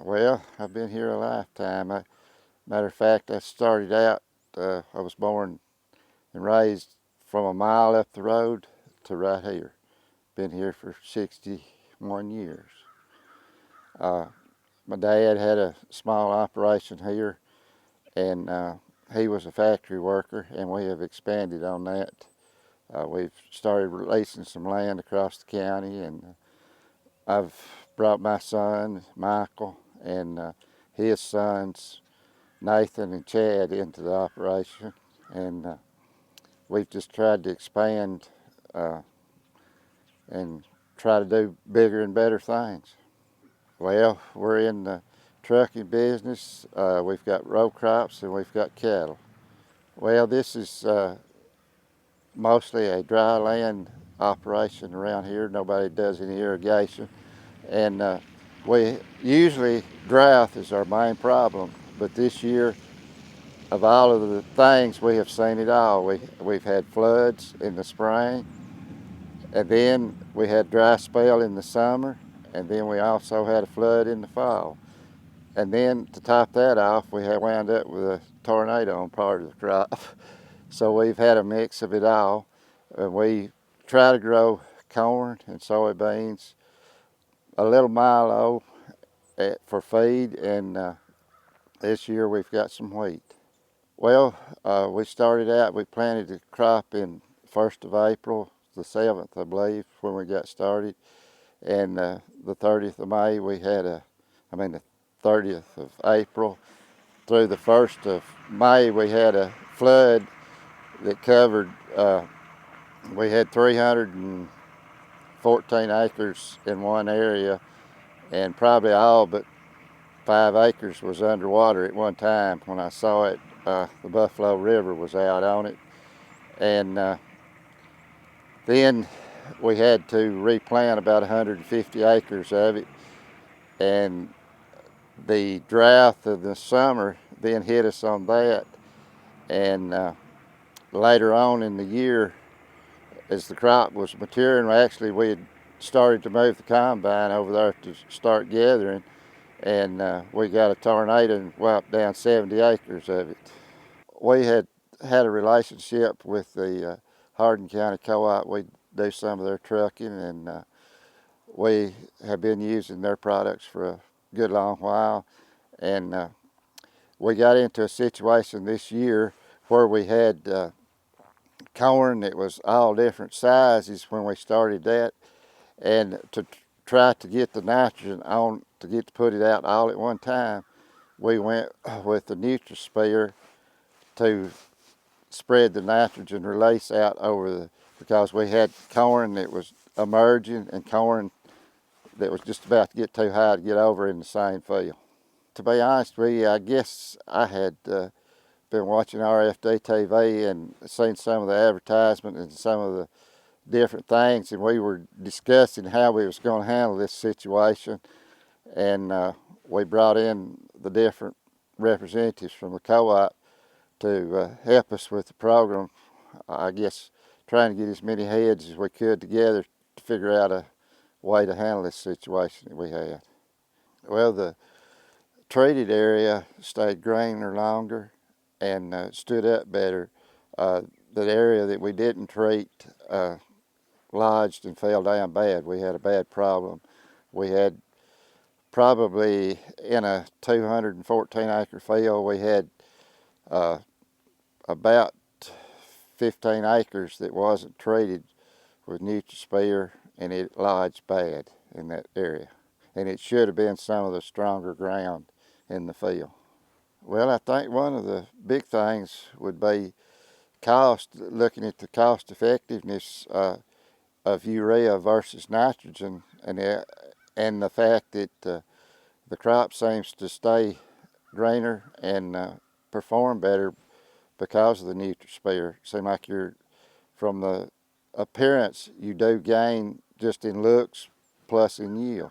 Well, I've been here a lifetime. Matter of fact, I started out, I was born and raised from a mile up the road to right here. Been here for 61 years. Uh, my dad had a small operation here, and he was a factory worker, and we have expanded on that. We've started releasing some land across the county, and I've brought my son, Michael, and his sons, Nathan and Chad, into the operation, and we've just tried to expand and try to do bigger and better things. Well, we're in the trucking business. We've got row crops and we've got cattle. Well, this is mostly a dry land operation around here. Nobody does any irrigation, and we usually drought is our main problem, but this year, of all of the things, we have seen it all. We've had floods in the spring, and then we had dry spell in the summer, and then we also had a flood in the fall. And then to top that off, we had wound up with a tornado on part of the crop. So we've had a mix of it all. We try to grow corn and soybeans, a little milo for feed, and this year we've got some wheat. Well, we started out, we planted the crop in 1st of April, the 7th, I believe, when we got started. And the 30th of May, the 30th of April through the 1st of May, we had a flood that covered, we had 314 acres in one area, and probably all but 5 acres was underwater at one time. When I saw it, the Buffalo River was out on it. And then we had to replant about 150 acres of it. And the drought of the summer then hit us on that. And later on in the year, as the crop was maturing, we had started to move the combine over there to start gathering. And we got a tornado and wiped down 70 acres of it. We had a relationship with the Hardin County Co-op. We do some of their trucking, and we have been using their products for a good long while. And we got into a situation this year where we had corn that was all different sizes when we started that, and to try to get the nitrogen on, to put it out all at one time, we went with the NutriSphere to spread the nitrogen release out because we had corn that was emerging and corn that was just about to get too high to get over in the same field. To be honest with you, I guess I had been watching RFD TV and seen some of the advertisement and some of the different things, and we were discussing how we was going to handle this situation, and we brought in the different representatives from the co-op to help us with the program. I guess trying to get as many heads as we could together to figure out a way to handle this situation that we had. Well, the treated area stayed greener longer and stood up better. The area that we didn't treat lodged and fell down bad. We had a bad problem. We had probably in a 214 acre field, we had about 15 acres that wasn't treated with NutriSphere, and it lodged bad in that area. And it should have been some of the stronger ground in the field. Well, I think one of the big things would be cost, looking at the cost effectiveness of urea versus nitrogen, and the fact that the crop seems to stay greener and perform better because of the NutriSphere. Seems like from the appearance, you do gain just in looks plus in yield.